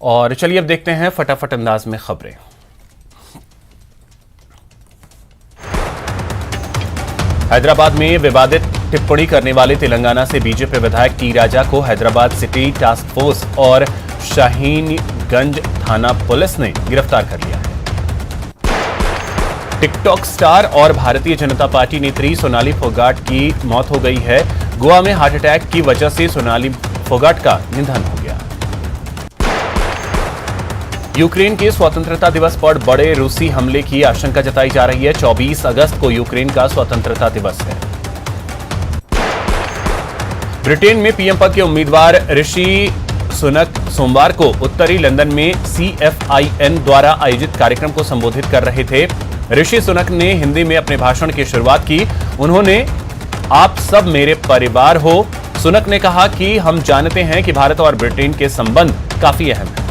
और चलिए अब देखते हैं फटाफट अंदाज में खबरें। हैदराबाद में विवादित टिप्पणी करने वाले तेलंगाना से बीजेपी विधायक टी राजा को हैदराबाद सिटी टास्क फोर्स और शाहीनगंज थाना पुलिस ने गिरफ्तार कर लिया है। टिकटॉक स्टार और भारतीय जनता पार्टी नेत्री सोनाली फोगाट की मौत हो गई है। गोवा में हार्ट अटैक की वजह से सोनाली फोगाट का निधन हो गया। यूक्रेन के स्वतंत्रता दिवस पर बड़े रूसी हमले की आशंका जताई जा रही है। 24 अगस्त को यूक्रेन का स्वतंत्रता दिवस है। ब्रिटेन में पीएम पद के उम्मीदवार ऋषि सुनक सोमवार को उत्तरी लंदन में CFIN द्वारा आयोजित कार्यक्रम को संबोधित कर रहे थे। ऋषि सुनक ने हिंदी में अपने भाषण की शुरुआत की। उन्होंने आप सब मेरे परिवार हो। सुनक ने कहा कि हम जानते हैं कि भारत और ब्रिटेन के संबंध काफी अहम हैं।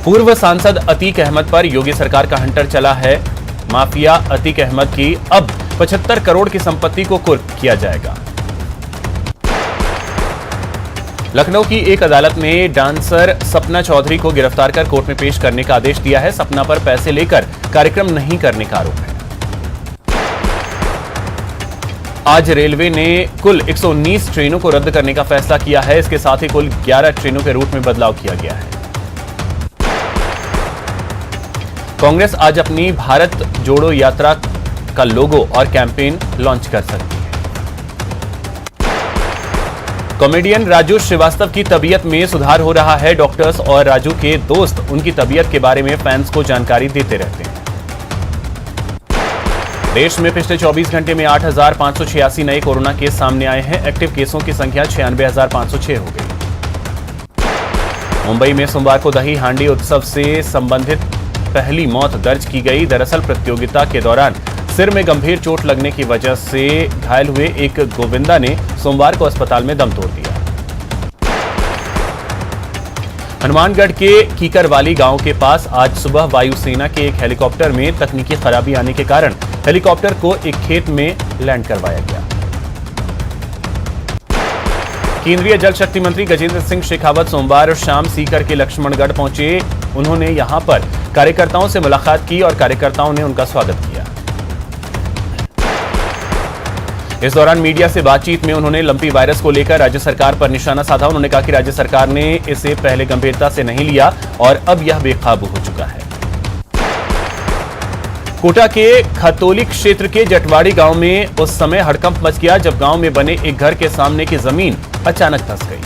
पूर्व सांसद अतीक अहमद पर योगी सरकार का हंटर चला है। माफिया अतीक अहमद की अब 75 करोड़ की संपत्ति को कुर्क किया जाएगा। लखनऊ की एक अदालत ने डांसर सपना चौधरी को गिरफ्तार कर कोर्ट में पेश करने का आदेश दिया है। सपना पर पैसे लेकर कार्यक्रम नहीं करने का आरोप है। आज रेलवे ने कुल 119 ट्रेनों को रद्द करने का फैसला किया है। इसके साथ ही कुल 11 ट्रेनों के रूट में बदलाव किया गया है। कांग्रेस आज अपनी भारत जोड़ो यात्रा का लोगो और कैंपेन लॉन्च कर सकती है। कॉमेडियन राजू श्रीवास्तव की तबीयत में सुधार हो रहा है। डॉक्टर्स और राजू के दोस्त उनकी तबीयत के बारे में फैंस को जानकारी देते रहते हैं। देश में पिछले 24 घंटे में 8,586 नए कोरोना केस सामने आए हैं। एक्टिव केसों की संख्या 96,506 हो गई। मुंबई में सोमवार को दही हांडी उत्सव से संबंधित पहली मौत दर्ज की गई। दरअसल प्रतियोगिता के दौरान सिर में गंभीर चोट लगने की वजह से घायल हुए एक गोविंदा ने सोमवार को अस्पताल में दम तोड़ दिया। हनुमानगढ़ के कीकरवाली गांव के पास आज सुबह वायुसेना के एक हेलीकॉप्टर में तकनीकी खराबी आने के कारण हेलीकॉप्टर को एक खेत में लैंड करवाया गया। केंद्रीय जल शक्ति मंत्री गजेंद्र सिंह शेखावत सोमवार शाम सीकर के लक्ष्मणगढ़ पहुंचे। उन्होंने यहां पर कार्यकर्ताओं से मुलाकात की और कार्यकर्ताओं ने उनका स्वागत किया। इस दौरान मीडिया से बातचीत में उन्होंने लंपी वायरस को लेकर राज्य सरकार पर निशाना साधा। उन्होंने कहा कि राज्य सरकार ने इसे पहले गंभीरता से नहीं लिया और अब यह बेकाबू हो चुका है। कोटा के खतौली क्षेत्र के जटवाड़ी गांव में उस समय हड़कंप मच गया जब गांव में बने एक घर के सामने की जमीन अचानक धंस गई।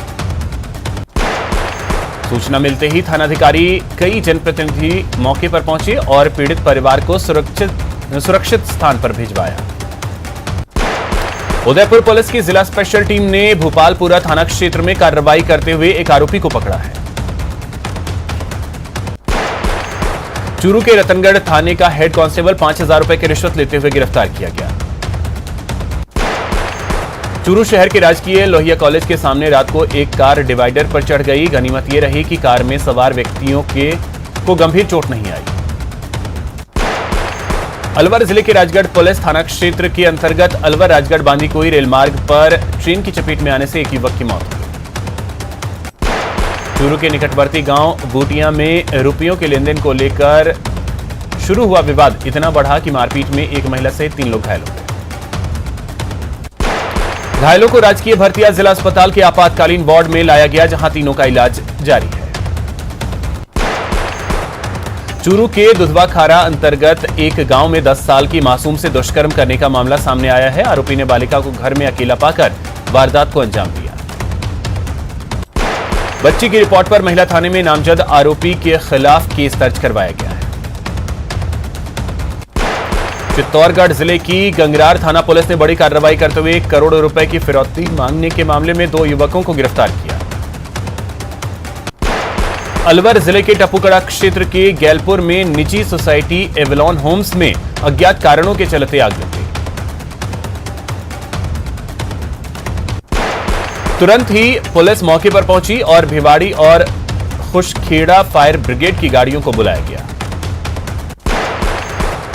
सूचना मिलते ही थानाधिकारी कई जनप्रतिनिधि मौके पर पहुंचे और पीड़ित परिवार को सुरक्षित स्थान पर भिजवाया। उदयपुर पुलिस की जिला स्पेशल टीम ने भूपालपुरा थाना क्षेत्र में कार्रवाई करते हुए एक आरोपी को पकड़ा है। चूरू के रतनगढ़ थाने का हेड कांस्टेबल 5,000 रुपए की रिश्वत लेते हुए गिरफ्तार किया गया। चूरू शहर के राजकीय लोहिया कॉलेज के सामने रात को एक कार डिवाइडर पर चढ़ गई। गनीमत यह रही कि कार में सवार व्यक्तियों को गंभीर चोट नहीं आई। अलवर जिले के राजगढ़ पुलिस थाना क्षेत्र के अंतर्गत अलवर राजगढ़ बांदीकुई रेल मार्ग पर ट्रेन की चपेट में आने से एक युवक की मौत हो गई। चूरू के निकटवर्ती गांव बूटिया में रुपयों के लेनदेन को लेकर शुरू हुआ विवाद इतना बढ़ा कि मारपीट में एक महिला सहित 3 लोग घायल हो गए। घायलों को राजकीय भरतिया जिला अस्पताल के आपातकालीन वार्ड में लाया गया, जहां तीनों का इलाज जारी है। चूरू के दुधवा खारा अंतर्गत एक गांव में 10 साल की मासूम से दुष्कर्म करने का मामला सामने आया है। आरोपी ने बालिका को घर में अकेला पाकर वारदात को अंजाम दिया। बच्ची की रिपोर्ट पर महिला थाने में नामजद आरोपी के खिलाफ केस दर्ज करवाया गया है। चित्तौड़गढ़ जिले की गंगरार थाना पुलिस ने बड़ी कार्रवाई करते हुए 1 करोड़ रुपए की फिरौती मांगने के मामले में 2 युवकों को गिरफ्तार किया। अलवर जिले के टपुकड़ा क्षेत्र के गैलपुर में निजी सोसाइटी एवलॉन होम्स में अज्ञात कारणों के चलते आग लग गई। तुरंत ही पुलिस मौके पर पहुंची और भिवाड़ी और खुशखेड़ा फायर ब्रिगेड की गाड़ियों को बुलाया गया।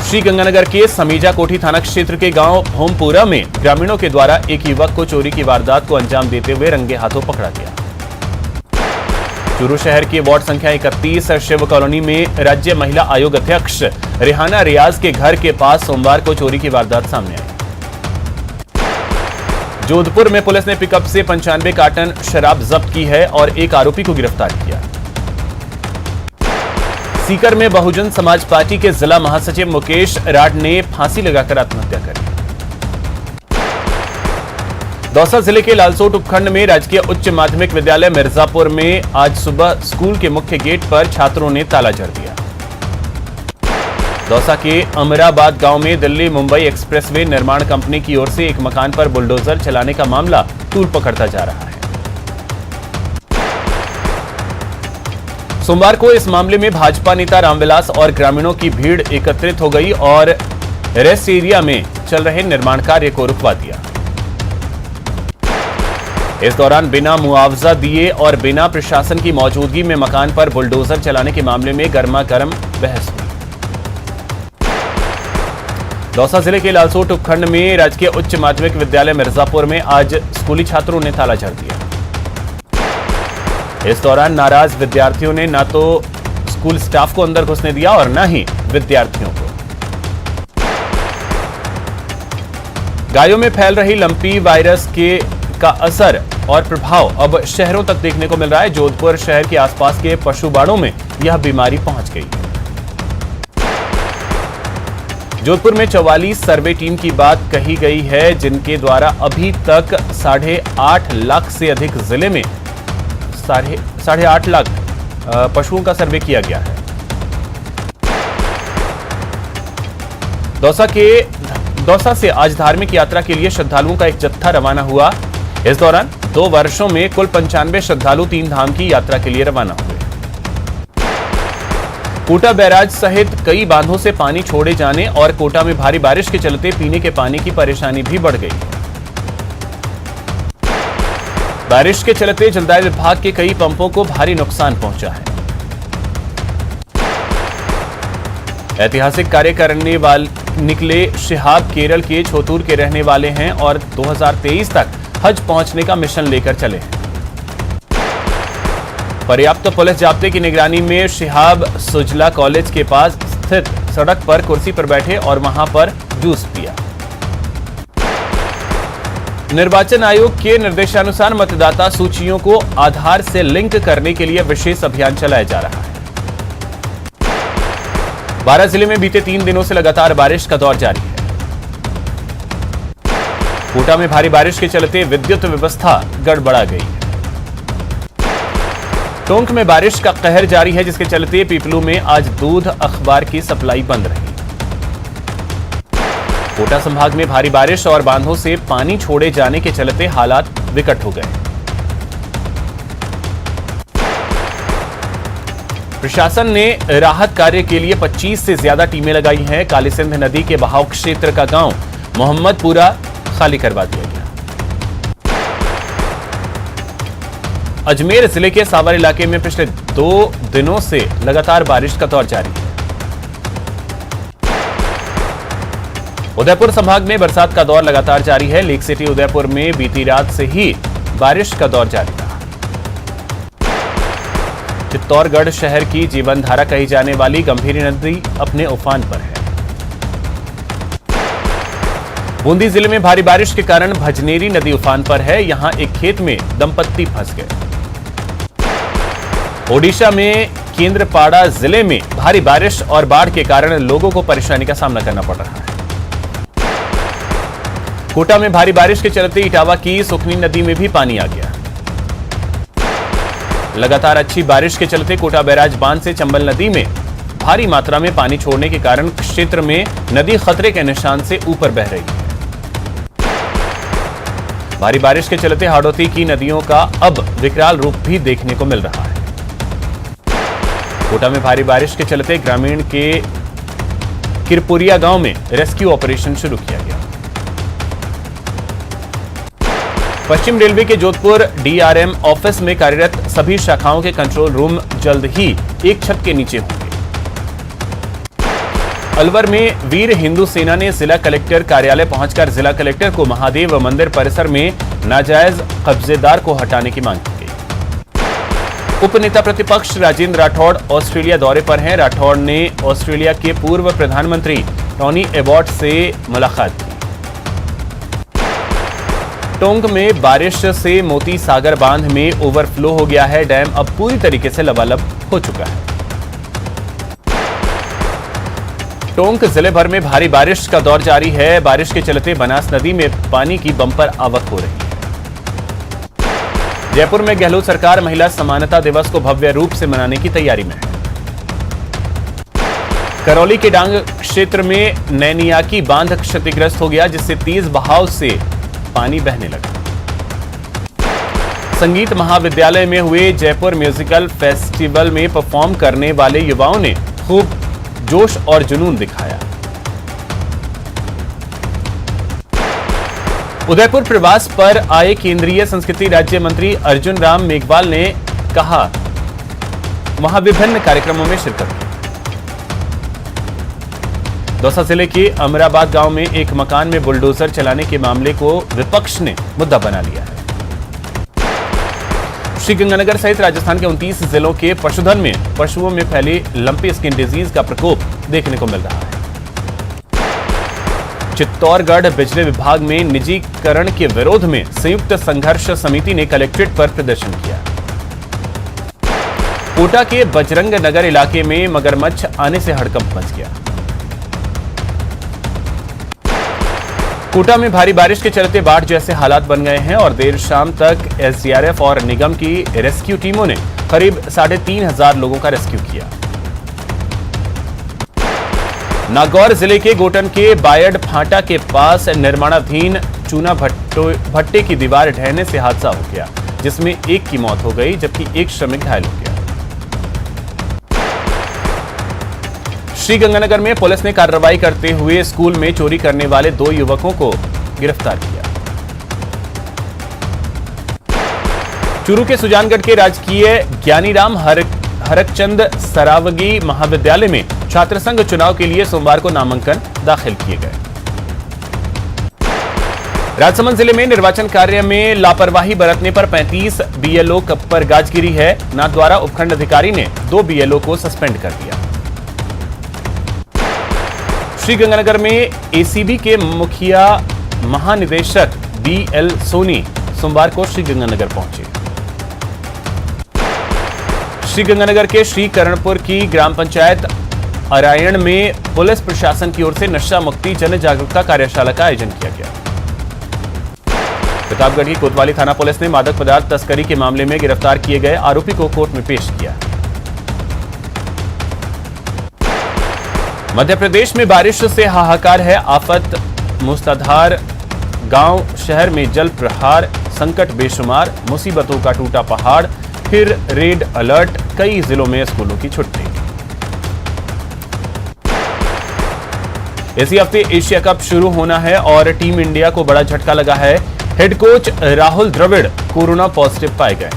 श्रीगंगानगर के समीजा कोठी थाना क्षेत्र के गांव होमपुरा में ग्रामीणों के द्वारा एक युवक को चोरी की वारदात को अंजाम देते हुए रंगे हाथों पकड़ा गया। चूरू शहर के वार्ड संख्या 31 शिव कॉलोनी में राज्य महिला आयोग अध्यक्ष रेहाना रियाज के घर के पास सोमवार को चोरी की वारदात सामने आई। जोधपुर में पुलिस ने पिकअप से 95 कार्टन शराब जब्त की है और एक आरोपी को गिरफ्तार किया। सीकर में बहुजन समाज पार्टी के जिला महासचिव मुकेश राड ने फांसी लगाकर आत्महत्या कर ली। दौसा जिले के लालसोट उपखंड में राजकीय उच्च माध्यमिक विद्यालय मिर्जापुर में आज सुबह स्कूल के मुख्य गेट पर छात्रों ने ताला जड़ दिया। दौसा के अमराबाद गांव में दिल्ली मुंबई एक्सप्रेसवे निर्माण कंपनी की ओर से एक मकान पर बुलडोजर चलाने का मामला तूल पकड़ता जा रहा है। सोमवार को इस मामले में भाजपा नेता रामविलास और ग्रामीणों की भीड़ एकत्रित हो गई और रेस्ट एरिया में चल रहे निर्माण कार्य को रुकवा दिया। इस दौरान बिना मुआवजा दिए और बिना प्रशासन की मौजूदगी में मकान पर बुलडोजर चलाने के मामले में गर्मागर्म बहस हुई। दौसा जिले के लालसोट उपखंड में राजकीय उच्च माध्यमिक विद्यालय मिर्जापुर में आज स्कूली छात्रों ने ताला जड़ दिया। इस दौरान नाराज विद्यार्थियों ने न तो स्कूल स्टाफ को अंदर घुसने दिया और न ही विद्यार्थियों को। गायों में फैल रही लंपी वायरस का असर और प्रभाव अब शहरों तक देखने को मिल रहा है। जोधपुर शहर के आसपास के पशुबाड़ों में यह बीमारी पहुंच गई है। जोधपुर में 44 सर्वे टीम की बात कही गई है, जिनके द्वारा अभी तक 8.5 लाख से अधिक जिले में 8.5 लाख पशुओं का सर्वे किया गया है। दौसा से आज धार्मिक यात्रा के लिए श्रद्धालुओं का एक जत्था रवाना हुआ। इस दौरान 2 वर्षों में कुल 95 श्रद्धालु 3 धाम की यात्रा के लिए रवाना हुए। कोटा बैराज सहित कई बांधों से पानी छोड़े जाने और कोटा में भारी बारिश के चलते पीने के पानी की परेशानी भी बढ़ गई है। बारिश के चलते जलदाय विभाग के कई पंपों को भारी नुकसान पहुंचा है। ऐतिहासिक कार्य करने वाले निकले शिहाब केरल के छोतूर के रहने वाले हैं और 2023 तक हज पहुंचने का मिशन लेकर चले हैं। पर्याप्त पुलिस जाब्ते की निगरानी में शिहाब सुजला कॉलेज के पास स्थित सड़क पर कुर्सी पर बैठे और वहां पर जूस पिया। निर्वाचन आयोग के निर्देशानुसार मतदाता सूचियों को आधार से लिंक करने के लिए विशेष अभियान चलाया जा रहा है। बारां जिले में बीते 3 दिनों से लगातार बारिश का दौर जारी है। कोटा में भारी बारिश के चलते विद्युत व्यवस्था गड़बड़ा गई है। टोंक में बारिश का कहर जारी है, जिसके चलते पीपलू में आज दूध अखबार की सप्लाई बंद रही। कोटा संभाग में भारी बारिश और बांधों से पानी छोड़े जाने के चलते हालात विकट हो गए। प्रशासन ने राहत कार्य के लिए 25 से ज्यादा टीमें लगाई हैं। काली सिंध नदी के बहाव क्षेत्र का गांव मोहम्मदपुरा खाली करवा दिया गया। अजमेर जिले के सावर इलाके में पिछले 2 दिनों से लगातार बारिश का दौर जारी है। उदयपुर संभाग में बरसात का दौर लगातार जारी है। लेक सिटी उदयपुर में बीती रात से ही बारिश का दौर जारी रहा। चित्तौड़गढ़ शहर की जीवनधारा कही जाने वाली गंभीरी नदी अपने उफान पर है। बूंदी जिले में भारी बारिश के कारण भजनेरी नदी उफान पर है। यहां एक खेत में दंपत्ति फंस गए। ओडिशा में केंद्रपाड़ा जिले में भारी बारिश और बाढ़ के कारण लोगों को परेशानी का सामना करना पड़ रहा है। कोटा में भारी बारिश के चलते इटावा की सुखनी नदी में भी पानी आ गया। लगातार अच्छी बारिश के चलते कोटा बैराज बांध से चंबल नदी में भारी मात्रा में पानी छोड़ने के कारण क्षेत्र में नदी खतरे के निशान से ऊपर बह रही है। भारी बारिश के चलते हाड़ौती की नदियों का अब विकराल रूप भी देखने को मिल रहा है। कोटा में भारी बारिश के चलते ग्रामीण के किरपुरिया गांव में रेस्क्यू ऑपरेशन शुरू किया गया। पश्चिम रेलवे के जोधपुर डीआरएम ऑफिस में कार्यरत सभी शाखाओं के कंट्रोल रूम जल्द ही एक छत के नीचे होंगे। अलवर में वीर हिंदू सेना ने जिला कलेक्टर कार्यालय पहुंचकर जिला कलेक्टर को महादेव मंदिर परिसर में नाजायज कब्जेदार को हटाने की मांग की गई। उपनेता प्रतिपक्ष राजेंद्र राठौड़ ऑस्ट्रेलिया दौरे पर हैं। राठौड़ ने ऑस्ट्रेलिया के पूर्व प्रधानमंत्री टोनी एबॉट से मुलाकात की। टोंक में बारिश से मोती सागर बांध में ओवरफ्लो हो गया है। डैम अब पूरी तरीके से लबालब हो चुका है। टोंक जिले भर में भारी बारिश का दौर जारी है। बारिश के चलते बनास नदी में पानी की बंपर आवक हो रही है। जयपुर में गहलोत सरकार महिला समानता दिवस को भव्य रूप से मनाने की तैयारी में है। करौली के डांग क्षेत्र में नैनियाकी बांध क्षतिग्रस्त हो गया, जिससे तेज बहाव से पानी बहने लगा। संगीत महाविद्यालय में हुए जयपुर म्यूजिकल फेस्टिवल में परफॉर्म करने वाले युवाओं ने खूब जोश और जुनून दिखाया। उदयपुर प्रवास पर आए केंद्रीय संस्कृति राज्य मंत्री अर्जुन राम मेघवाल ने कहा, वहां विभिन्न कार्यक्रमों में शिरकत की। दौसा जिले के अमराबाद गांव में एक मकान में बुलडोजर चलाने के मामले को विपक्ष ने मुद्दा बना लिया है। श्रीगंगानगर सहित राजस्थान के 29 जिलों के पशुधन में पशुओं में फैली लंपी स्किन डिजीज का प्रकोप देखने को मिल रहा है। चित्तौड़गढ़ बिजली विभाग में निजीकरण के विरोध में संयुक्त संघर्ष समिति ने कलेक्ट्रेट पर प्रदर्शन किया। कोटा के बजरंग नगर इलाके में मगरमच्छ आने से हड़कंप मच गया। कोटा में भारी बारिश के चलते बाढ़ जैसे हालात बन गए हैं और देर शाम तक एसडीआरएफ और निगम की रेस्क्यू टीमों ने करीब 3,500 लोगों का रेस्क्यू किया। नागौर जिले के गोटन के बायड फांटा के पास निर्माणाधीन चूना भट्टे की दीवार ढहने से हादसा हो गया, जिसमें एक की मौत हो गई जबकि एक श्रमिक घायल हो गया। श्रीगंगानगर में पुलिस ने कार्रवाई करते हुए स्कूल में चोरी करने वाले 2 युवकों को गिरफ्तार किया। चूरू के सुजानगढ़ के राजकीय ज्ञानीराम हरकचंद सरावगी महाविद्यालय में छात्र संघ चुनाव के लिए सोमवार को नामांकन दाखिल किए गए। राजसमंद जिले में निर्वाचन कार्य में लापरवाही बरतने पर 35 बीएलओ पर गाज गिरी है। नाथद्वारा उपखंड अधिकारी ने 2 बीएलओ को सस्पेंड कर दिया। श्रीगंगानगर में एसीबी के मुखिया महानिदेशक बीएल सोनी सोमवार को श्रीगंगानगर पहुंचे। श्रीगंगानगर के श्रीकरणपुर की ग्राम पंचायत अरायण में पुलिस प्रशासन की ओर से नशा मुक्ति जन जागरूकता कार्यशाला का आयोजन किया गया। प्रतापगढ़ की कोतवाली थाना पुलिस ने मादक पदार्थ तस्करी के मामले में गिरफ्तार किए गए आरोपी को कोर्ट में पेश किया। मध्य प्रदेश में बारिश से हाहाकार है। आफत मुस्तधार, गांव शहर में जल प्रहार, संकट बेशुमार, मुसीबतों का टूटा पहाड़, फिर रेड अलर्ट, कई जिलों में स्कूलों की छुट्टी। इसी हफ्ते एशिया कप शुरू होना है और टीम इंडिया को बड़ा झटका लगा है। Head coach Rahul Dravid corona positive पाए गए।